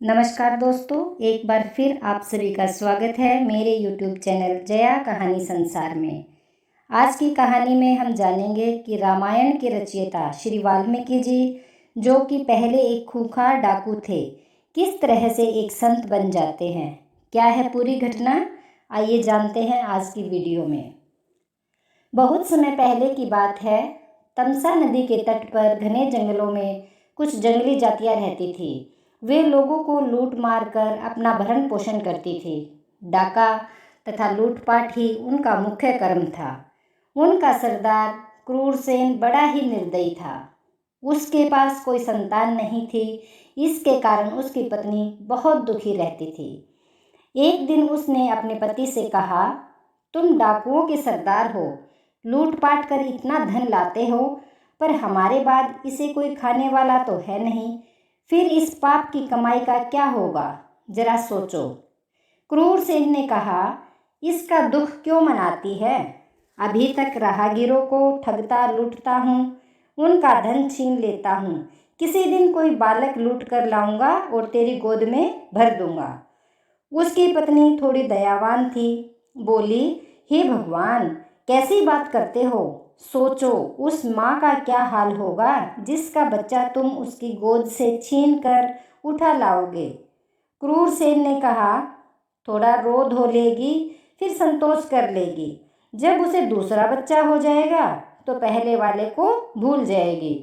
नमस्कार दोस्तों, एक बार फिर आप सभी का स्वागत है मेरे YouTube चैनल जया कहानी संसार में। आज की कहानी में हम जानेंगे कि रामायण के रचयिता श्री वाल्मीकि जी, जो कि पहले एक खूंखार डाकू थे, किस तरह से एक संत बन जाते हैं। क्या है पूरी घटना, आइए जानते हैं आज की वीडियो में। बहुत समय पहले की बात है। तमसा नदी के तट पर घने जंगलों में कुछ जंगली जातियां रहती थी। वे लोगों को लूट मार कर अपना भरण पोषण करती थी। डाका तथा लूटपाट ही उनका मुख्य कर्म था। उनका सरदार क्रूरसेन बड़ा ही निर्दयी था। उसके पास कोई संतान नहीं थी। इसके कारण उसकी पत्नी बहुत दुखी रहती थी। एक दिन उसने अपने पति से कहा, तुम डाकुओं के सरदार हो, लूटपाट कर इतना धन लाते हो, पर हमारे बाद इसे कोई खाने वाला तो है नहीं। फिर इस पाप की कमाई का क्या होगा, जरा सोचो। क्रूरसेन ने कहा, इसका दुख क्यों मनाती है? अभी तक राहगीरों को ठगता लूटता हूँ, उनका धन छीन लेता हूँ। किसी दिन कोई बालक लूट कर लाऊंगा और तेरी गोद में भर दूंगा। उसकी पत्नी थोड़ी दयावान थी, बोली, हे भगवान, कैसी बात करते हो? सोचो उस माँ का क्या हाल होगा जिसका बच्चा तुम उसकी गोद से छीन कर उठा लाओगे। क्रूरसेन ने कहा, थोड़ा रो धो लेगी, फिर संतोष कर लेगी। जब उसे दूसरा बच्चा हो जाएगा तो पहले वाले को भूल जाएगी।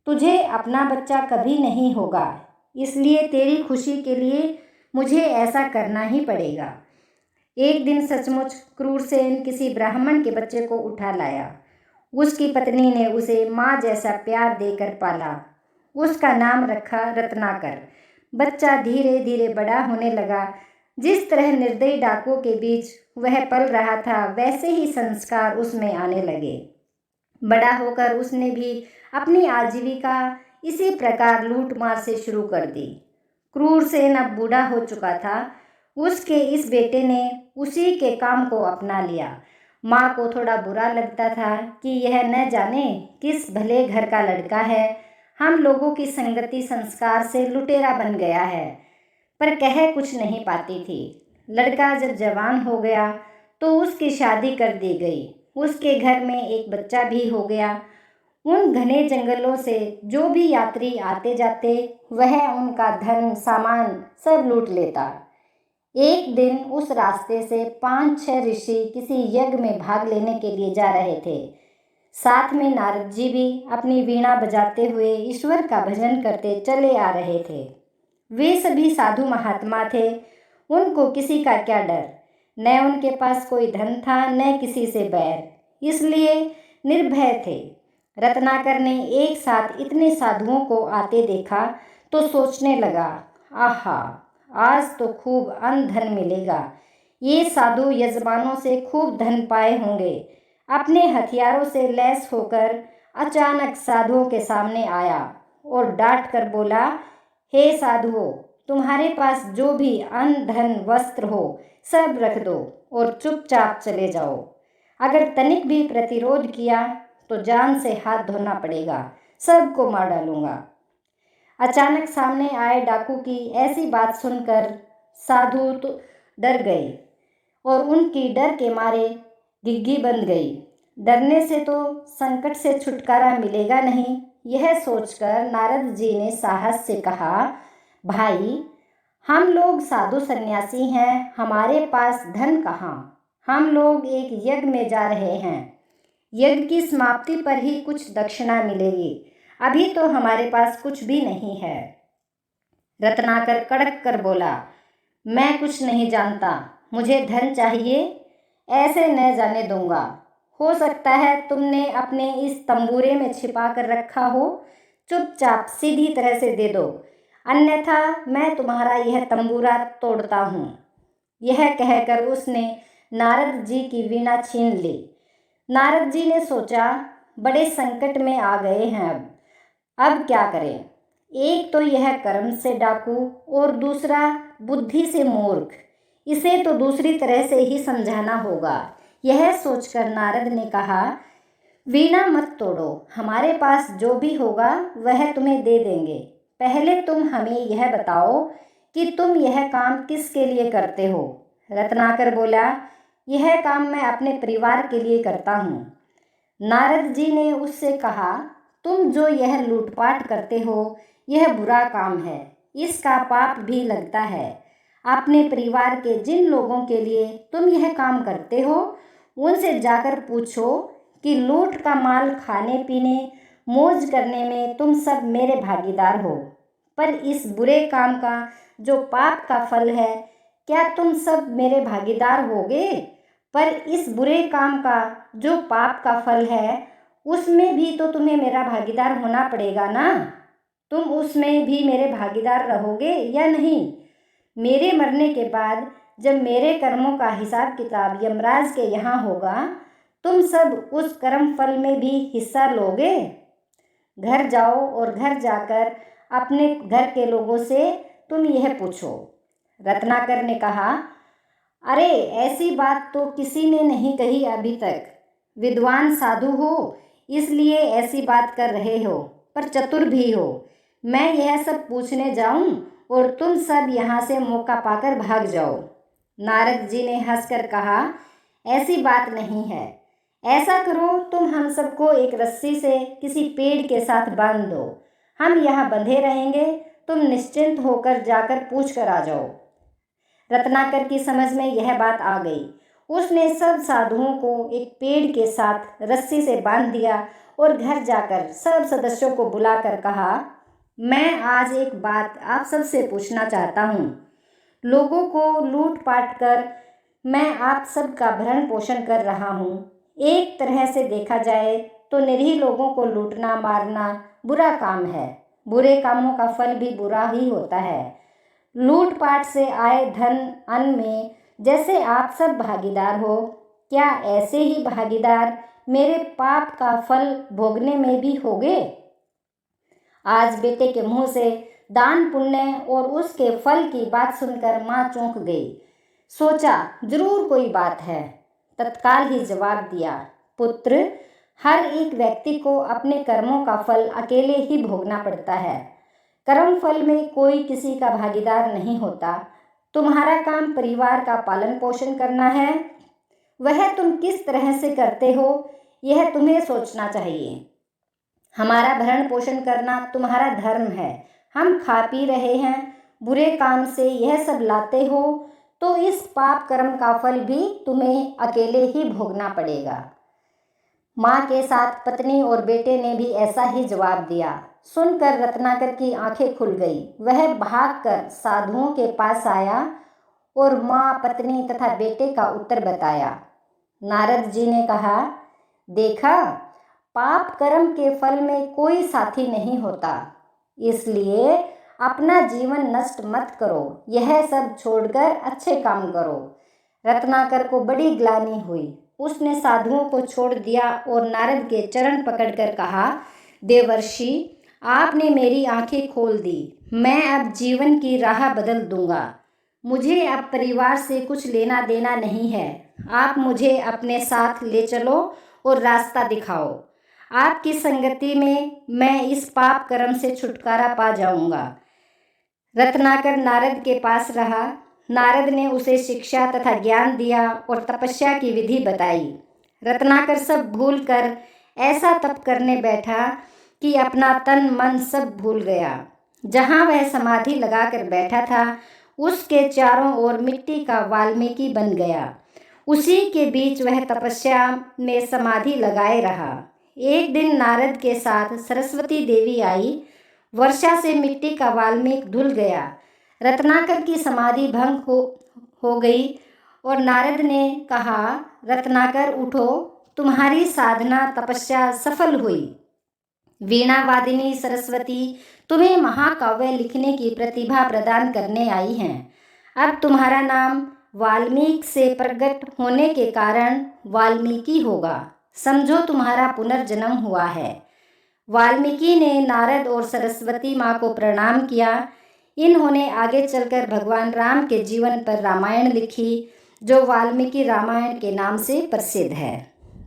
तुझे अपना बच्चा कभी नहीं होगा, इसलिए तेरी खुशी के लिए मुझे ऐसा करना ही पड़ेगा। एक दिन सचमुच क्रूरसेन किसी ब्राह्मण के बच्चे को उठा लाया। उसकी पत्नी ने उसे माँ जैसा प्यार देकर पाला। उसका नाम रखा रत्नाकर। बच्चा धीरे धीरे बड़ा होने लगा। जिस तरह निर्दयी डाकुओं के बीच वह पल रहा था, वैसे ही संस्कार उसमें आने लगे। बड़ा होकर उसने भी अपनी आजीविका इसी प्रकार लूटमार से शुरू कर दी। क्रूरसेन अब बूढ़ा हो चुका था। उसके इस बेटे ने उसी के काम को अपना लिया। माँ को थोड़ा बुरा लगता था कि यह न जाने किस भले घर का लड़का है, हम लोगों की संगति संस्कार से लुटेरा बन गया है, पर कह कुछ नहीं पाती थी। लड़का जब जवान हो गया तो उसकी शादी कर दी गई। उसके घर में एक बच्चा भी हो गया। उन घने जंगलों से जो भी यात्री आते जाते, वह उनका धन सामान सब लूट लेता। एक दिन उस रास्ते से 5-6 ऋषि किसी यज्ञ में भाग लेने के लिए जा रहे थे। साथ में नारद जी भी अपनी वीणा बजाते हुए ईश्वर का भजन करते चले आ रहे थे। वे सभी साधु महात्मा थे। उनको किसी का क्या डर। न उनके पास कोई धन था, न किसी से बैर, इसलिए निर्भय थे। रत्नाकर ने एक साथ इतने साधुओं को आते देखा तो सोचने लगा, आहा, आज तो खूब अन्न धन मिलेगा। ये साधु यजमानों से खूब धन पाए होंगे। अपने हथियारों से लैस होकर अचानक साधुओं के सामने आया और डांट कर बोला, हे साधुओं, तुम्हारे पास जो भी अन्न धन वस्त्र हो सब रख दो और चुपचाप चले जाओ। अगर तनिक भी प्रतिरोध किया तो जान से हाथ धोना पड़ेगा, सबको मार डालूंगा। अचानक सामने आए डाकू की ऐसी बात सुनकर साधु तो डर गए और उनकी डर के मारे घिघी बन गई। डरने से तो संकट से छुटकारा मिलेगा नहीं, यह सोचकर नारद जी ने साहस से कहा, भाई, हम लोग साधु सन्यासी हैं, हमारे पास धन कहाँ। हम लोग एक यज्ञ में जा रहे हैं। यज्ञ की समाप्ति पर ही कुछ दक्षिणा मिलेगी, अभी तो हमारे पास कुछ भी नहीं है। रत्नाकर कड़क कर बोला, मैं कुछ नहीं जानता, मुझे धन चाहिए, ऐसे न जाने दूंगा। हो सकता है तुमने अपने इस तंबूरे में छिपा कर रखा हो, चुपचाप सीधी तरह से दे दो, अन्यथा मैं तुम्हारा यह तंबूरा तोड़ता हूँ। यह कहकर उसने नारद जी की वीणा छीन ली। नारद जी ने सोचा, बड़े संकट में आ गए हैं, अब क्या करें। एक तो यह कर्म से डाकू और दूसरा बुद्धि से मूर्ख, इसे तो दूसरी तरह से ही समझाना होगा। यह सोचकर नारद ने कहा, वीणा मत तोड़ो, हमारे पास जो भी होगा वह तुम्हें दे देंगे। पहले तुम हमें यह बताओ कि तुम यह काम किसके लिए करते हो। रत्नाकर बोला, यह काम मैं अपने परिवार के लिए करता हूँ। नारद जी ने उससे कहा, तुम जो यह लूटपाट करते हो यह बुरा काम है, इसका पाप भी लगता है। अपने परिवार के जिन लोगों के लिए तुम यह काम करते हो उनसे जाकर पूछो कि लूट का माल खाने पीने मौज करने में तुम सब मेरे भागीदार हो, पर इस बुरे काम का जो पाप का फल है क्या तुम सब मेरे भागीदार होगे। पर इस बुरे काम का जो पाप का फल है उसमें भी तो तुम्हें मेरा भागीदार होना पड़ेगा ना। तुम उसमें भी मेरे भागीदार रहोगे या नहीं। मेरे मरने के बाद जब मेरे कर्मों का हिसाब किताब यमराज के यहाँ होगा, तुम सब उस कर्म फल में भी हिस्सा लोगे। घर जाओ और घर जाकर अपने घर के लोगों से तुम यह पूछो। रत्नाकर ने कहा, अरे ऐसी बात तो किसी ने नहीं कही अभी तक। विद्वान साधु हो इसलिए ऐसी बात कर रहे हो, पर चतुर भी हो। मैं यह सब पूछने जाऊं और तुम सब यहाँ से मौका पाकर भाग जाओ। नारद जी ने हंसकर कहा, ऐसी बात नहीं है। ऐसा करो, तुम हम सबको एक रस्सी से किसी पेड़ के साथ बांध दो। हम यहाँ बंधे रहेंगे, तुम निश्चिंत होकर जाकर पूछ कर आ जाओ। रत्नाकर की समझ में यह बात आ गई। उसने सब साधुओं को एक पेड़ के साथ रस्सी से बांध दिया और घर जाकर सब सदस्यों को बुलाकर कहा, मैं आज एक बात आप सबसे पूछना चाहता हूँ। लोगों को लूट पाट कर मैं आप सब का भरण पोषण कर रहा हूँ। एक तरह से देखा जाए तो निरीह लोगों को लूटना मारना बुरा काम है। बुरे कामों का फल भी बुरा ही होता है। लूटपाट से आए धन अन्न में जैसे आप सब भागीदार हो, क्या ऐसे ही भागीदार मेरे पाप का फल भोगने में भी होगे। आज बेटे के मुंह से दान पुण्य और उसके फल की बात सुनकर माँ चौंक गई। सोचा जरूर कोई बात है। तत्काल ही जवाब दिया, पुत्र, हर एक व्यक्ति को अपने कर्मों का फल अकेले ही भोगना पड़ता है। कर्म फल में कोई किसी का भागीदार नहीं होता। तुम्हारा काम परिवार का पालन पोषण करना है, वह तुम किस तरह से करते हो यह तुम्हें सोचना चाहिए। हमारा भरण पोषण करना तुम्हारा धर्म है। हम खा पी रहे हैं, बुरे काम से यह सब लाते हो तो इस पाप कर्म का फल भी तुम्हें अकेले ही भोगना पड़ेगा। माँ के साथ पत्नी और बेटे ने भी ऐसा ही जवाब दिया। सुनकर रत्नाकर की आंखें खुल गई। वह भागकर साधुओं के पास आया और माँ, पत्नी तथा बेटे का उत्तर बताया। नारद जी ने कहा, देखा, पाप कर्म के फल में कोई साथी नहीं होता, इसलिए अपना जीवन नष्ट मत करो। यह सब छोड़कर अच्छे काम करो। रत्नाकर को बड़ी ग्लानि हुई। उसने साधुओं को छोड़ दिया और नारद के चरण पकड़कर कहा, देवर्षि, आपने मेरी आंखें खोल दी। मैं अब जीवन की राह बदल दूंगा। मुझे अब परिवार से कुछ लेना देना नहीं है। आप मुझे अपने साथ ले चलो और रास्ता दिखाओ। आपकी संगति में मैं इस पाप कर्म से छुटकारा पा जाऊंगा। रत्नाकर नारद के पास रहा। नारद ने उसे शिक्षा तथा ज्ञान दिया और तपस्या की विधि बताई। रत्नाकर सब भूलकर ऐसा तप करने बैठा कि अपना तन मन सब भूल गया। जहाँ वह समाधि लगाकर बैठा था उसके चारों ओर मिट्टी का वाल्मीकि बन गया। उसी के बीच वह तपस्या में समाधि लगाए रहा। एक दिन नारद के साथ सरस्वती देवी आई। वर्षा से मिट्टी का वाल्मीकि धुल गया। रत्नाकर की समाधि भंग हो गई और नारद ने कहा, रत्नाकर उठो, तुम्हारी साधना तपस्या सफल हुई। वीणा वादिनी सरस्वती तुम्हें महाकाव्य लिखने की प्रतिभा प्रदान करने आई हैं। अब तुम्हारा नाम वाल्मीकि से प्रकट होने के कारण वाल्मीकि होगा। समझो तुम्हारा पुनर्जन्म हुआ है। वाल्मीकि ने नारद और सरस्वती माँ को प्रणाम किया। इन्होंने आगे चलकर भगवान राम के जीवन पर रामायण लिखी, जो वाल्मीकि रामायण के नाम से प्रसिद्ध है।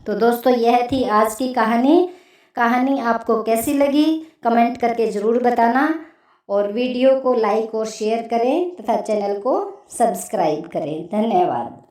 तो दोस्तों, यह थी आज की कहानी। कहानी आपको कैसी लगी कमेंट करके ज़रूर बताना और वीडियो को लाइक और शेयर करें तथा चैनल को सब्सक्राइब करें। धन्यवाद।